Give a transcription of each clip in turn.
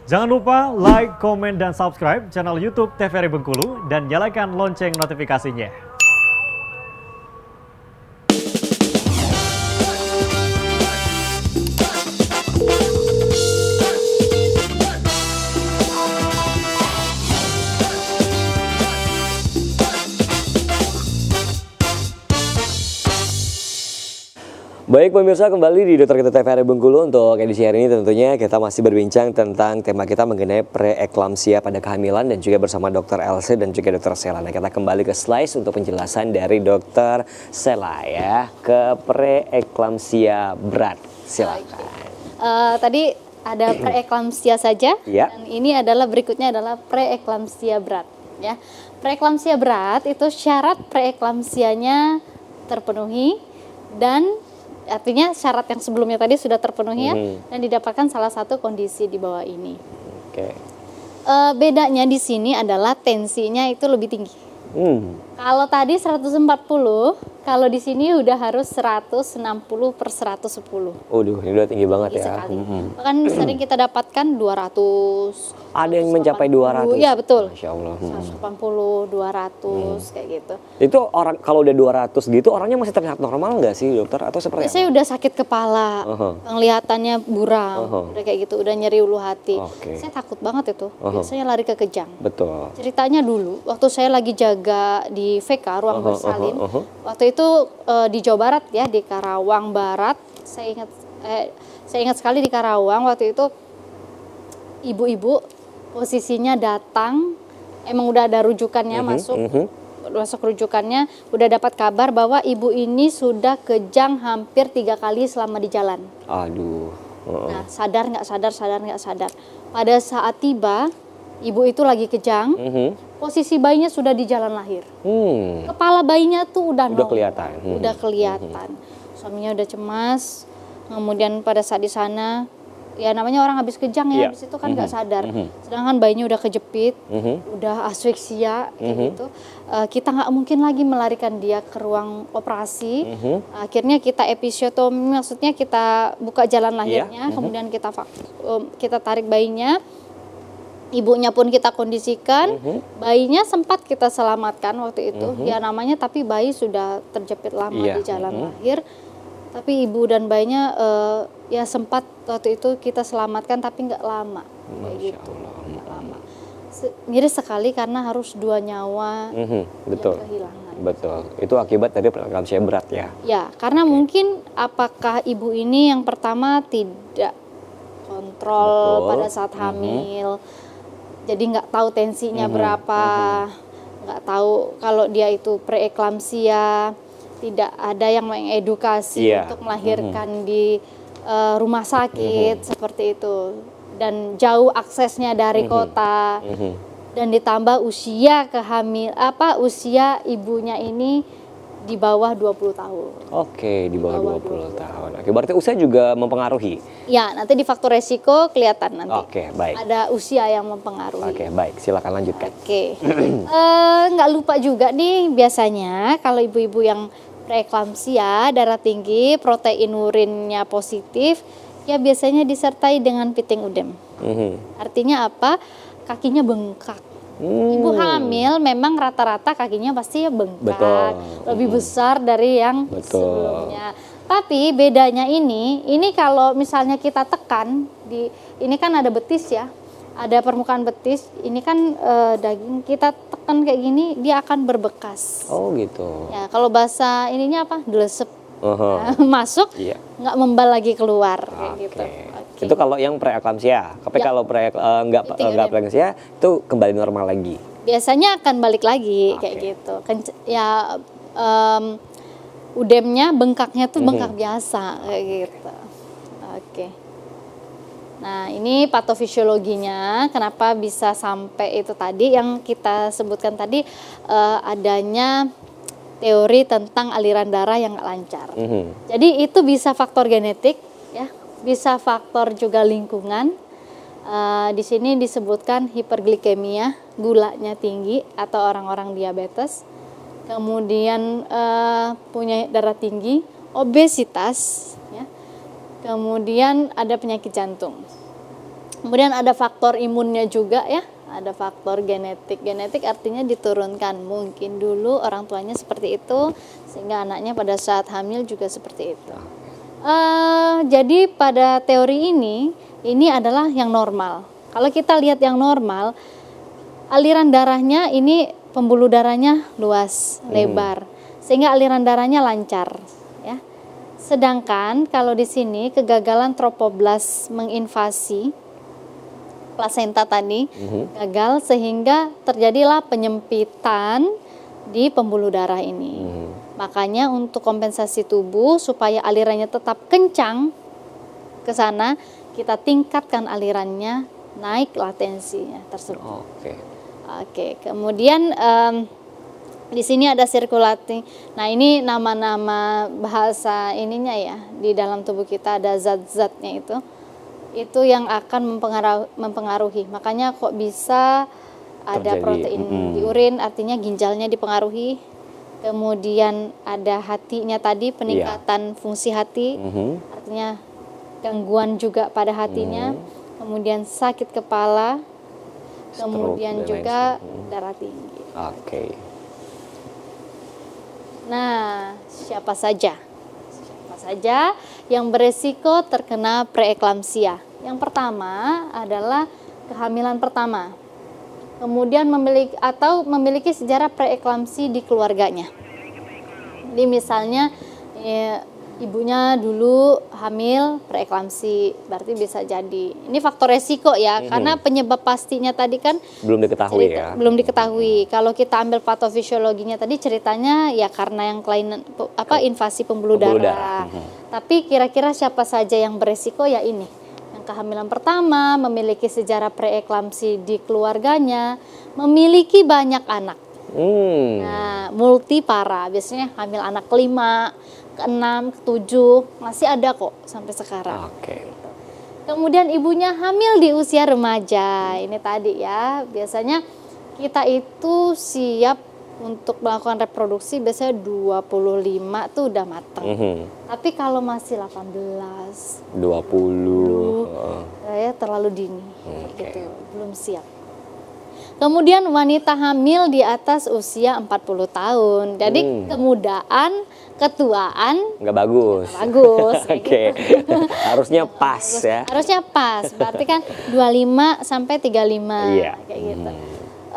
Jangan lupa like, komen, dan subscribe channel YouTube TVRI Bengkulu dan nyalakan lonceng notifikasinya. Baik pemirsa, kembali di Dokter Kita TVRI Bengkulu. Untuk edisi hari ini tentunya kita masih berbincang tentang tema kita mengenai preeklamsia pada kehamilan dan juga bersama Dokter Elsie dan juga Dokter Sela. Nah, kita kembali ke slides untuk penjelasan dari Dokter Sela ya ke preeklamsia berat. Silakan. Tadi ada preeklamsia saja Ya. dan ini adalah berikutnya adalah preeklamsia berat ya. Preeklamsia berat itu syarat preeklamsianya terpenuhi dan artinya syarat yang sebelumnya tadi sudah terpenuhi ya, dan didapatkan salah satu kondisi di bawah ini. Oke. Bedanya di sini adalah tensinya itu lebih tinggi. Kalau tadi 140, kalau di sini udah harus 160/110. Waduh, ini udah tinggi banget Tinggi ya. sekali. Bahkan sering kita dapatkan 200. Ada yang mencapai 200. Iya betul. Masya Allah. 180, 200 kayak gitu. Itu orang kalau udah 200 gitu orangnya masih terlihat normal nggak sih dokter atau seperti Saya apa? udah sakit kepala, penglihatannya buram, udah kayak gitu, udah nyeri ulu hati. Oke. Saya takut banget itu. Biasanya lari ke kejang. Betul. Ceritanya dulu, waktu saya lagi jaga di VK ruang bersalin, waktu itu di Jawa Barat ya, di Karawang Barat. Saya ingat sekali di Karawang waktu itu ibu-ibu posisinya datang, emang udah ada rujukannya masuk rujukannya, udah dapat kabar bahwa ibu ini sudah kejang hampir 3 kali selama di jalan. Aduh. Nah, sadar nggak sadar. Pada saat tiba, ibu itu lagi kejang, posisi bayinya sudah di jalan lahir. Kepala bayinya tuh udah nongol, kelihatan. udah kelihatan. Suaminya udah cemas. Kemudian pada saat di sana, ya namanya orang habis kejang ya, habis itu kan nggak sadar. Sedangkan bayinya udah kejepit, udah asfiksia kayak gitu. Kita nggak mungkin lagi melarikan dia ke ruang operasi. Akhirnya kita episiotomi, maksudnya kita buka jalan lahirnya, kemudian kita tarik bayinya. Ibunya pun kita kondisikan, bayinya sempat kita selamatkan waktu itu. Ya namanya tapi bayi sudah terjepit lama di jalan lahir. Tapi ibu dan bayinya ya sempat waktu itu kita selamatkan tapi nggak lama kayak gitu. Nggak lama. Miris sekali karena harus 2 nyawa Betul. yang kehilangan. Betul. Itu akibat dari preeklamsia berat ya. Ya, karena mungkin apakah ibu ini yang pertama tidak kontrol pada saat hamil. Jadi nggak tahu tensinya berapa, nggak tahu kalau dia itu preeklamsia, tidak ada yang mengedukasi untuk melahirkan di rumah sakit seperti itu, dan jauh aksesnya dari kota, dan ditambah usia usia ibunya ini di bawah 20 tahun. Oke, di bawah 20 tahun. Oke, berarti usia juga mempengaruhi. Ya, nanti di faktor resiko kelihatan nanti. Oke, baik. Ada usia yang mempengaruhi. Oke, baik. Silakan lanjutkan. Oke. Nggak lupa juga nih, biasanya kalau ibu-ibu yang preeklamsia, darah tinggi, protein urinnya positif, ya biasanya disertai dengan piting udem. Artinya apa? Kakinya bengkak. Ibu hamil memang rata-rata kakinya pasti ya bengkak, lebih besar dari yang sebelumnya. Tapi bedanya ini kalau misalnya kita tekan, ini kan ada betis ya, ada permukaan betis, ini kan daging, kita tekan kayak gini dia akan berbekas. Oh gitu. Ya kalau bahasa ininya apa? Delesep. Masuk, nggak membal lagi keluar kayak gitu. Itu kalau yang preeklamsia. Tapi kalau nggak preeklamsia itu kembali normal lagi. Biasanya akan balik lagi kayak gitu. Udemnya, bengkaknya tuh bengkak biasa kayak gitu. Oke. Nah, ini patofisiologinya, kenapa bisa sampai itu tadi yang kita sebutkan tadi, adanya teori tentang aliran darah yang nggak lancar. Jadi itu bisa faktor genetik, ya, bisa faktor juga lingkungan. Di sini disebutkan hiperglikemia, gulanya tinggi atau orang-orang diabetes. Kemudian punya darah tinggi, obesitas, ya. Kemudian ada penyakit jantung. Kemudian ada faktor imunnya juga ya, ada faktor genetik. Genetik artinya diturunkan. Mungkin dulu orang tuanya seperti itu, sehingga anaknya pada saat hamil juga seperti itu. Jadi pada teori ini adalah yang normal. Kalau kita lihat yang normal, aliran darahnya ini pembuluh darahnya luas, lebar, sehingga aliran darahnya lancar. Ya. Sedangkan kalau di sini kegagalan tropoblas menginvasi plasenta tadi gagal sehingga terjadilah penyempitan di pembuluh darah ini. Makanya untuk kompensasi tubuh supaya alirannya tetap kencang ke sana, kita tingkatkan alirannya, naik latensinya tersebut. Oke. Kemudian di sini ada sirkulasi. Nah, ini nama-nama bahasa ininya ya. Di dalam tubuh kita ada zat-zatnya itu yang akan mempengaruhi. Makanya kok bisa ada protein di urin, artinya ginjalnya dipengaruhi. Kemudian ada hatinya tadi, peningkatan fungsi hati, artinya gangguan juga pada hatinya. Kemudian sakit kepala, kemudian juga darah tinggi. Nah, siapa saja yang beresiko terkena preeklamsia? Yang pertama adalah kehamilan pertama, kemudian memiliki sejarah preeklamsi di keluarganya. Jadi misalnya ibunya dulu hamil preeklamsi, berarti bisa jadi. Ini faktor resiko ya, karena penyebab pastinya tadi kan belum diketahui ya. Belum diketahui. Kalau kita ambil patofisiologinya tadi ceritanya ya karena yang kelainan invasi pembuluh darah. Tapi kira-kira siapa saja yang beresiko ya ini. Yang kehamilan pertama, memiliki sejarah preeklamsi di keluarganya, memiliki banyak anak. Nah, multipara, biasanya hamil anak kelima, ke-6, ke-7, masih ada kok sampai sekarang. Kemudian ibunya hamil di usia remaja. Ini tadi ya, biasanya kita itu siap untuk melakukan reproduksi biasanya 25 tuh udah matang. Tapi kalau masih 18, 20 ya terlalu dini gitu, belum siap. Kemudian wanita hamil di atas usia 40 tahun. Jadi kemudaan, ketuaan nggak bagus. Gitu. Harusnya pas ya. Harusnya pas. Berarti kan 25 sampai 35 kayak gitu.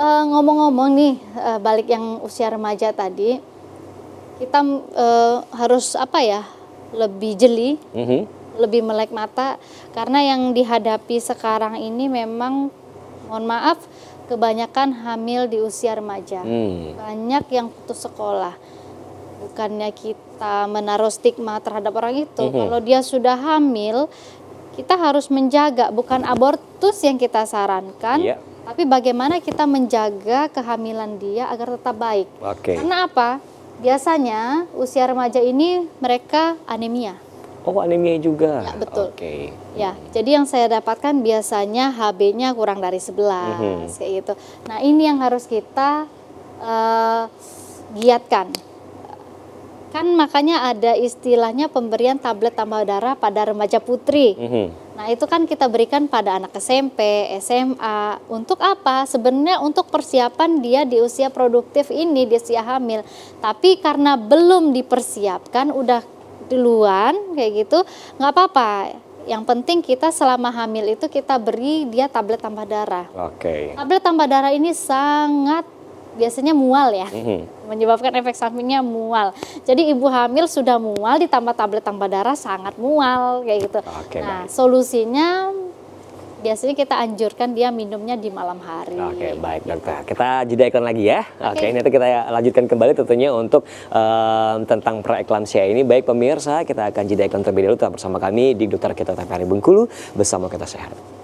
Ngomong-ngomong nih, balik yang usia remaja tadi, kita harus lebih jeli, lebih melek mata, karena yang dihadapi sekarang ini memang, mohon maaf, kebanyakan hamil di usia remaja. Banyak yang putus sekolah. Bukannya kita menaruh stigma terhadap orang itu, kalau dia sudah hamil, kita harus menjaga, bukan abortus yang kita sarankan, tapi bagaimana kita menjaga kehamilan dia agar tetap baik. Karena apa? Biasanya usia remaja ini mereka anemia. Oh, anemia juga. Ya, betul. Ya, jadi yang saya dapatkan biasanya HB-nya kurang dari 11 kayak gitu. Nah, ini yang harus kita giatkan. Kan makanya ada istilahnya pemberian tablet tambah darah pada remaja putri. Nah, itu kan kita berikan pada anak SMP, SMA. Untuk apa? Sebenarnya untuk persiapan dia di usia produktif ini, di usia hamil. Tapi karena belum dipersiapkan, udah duluan kayak gitu, nggak apa-apa. Yang penting kita selama hamil itu kita beri dia tablet tambah darah. Tablet tambah darah ini sangat biasanya mual ya, menyebabkan efek sampingnya mual. Jadi ibu hamil sudah mual ditambah tablet tambah darah sangat mual kayak gitu. Nah, solusinya biasanya kita anjurkan dia minumnya di malam hari. Baik dokter. Kita jeda iklan lagi ya. Nanti kita lanjutkan kembali tentunya untuk tentang preeklamsia ini. Baik pemirsa, kita akan jeda iklan terlebih dahulu. Tetap bersama kami di Dokter Kita TVRI Bengkulu, bersama Kita Sehat.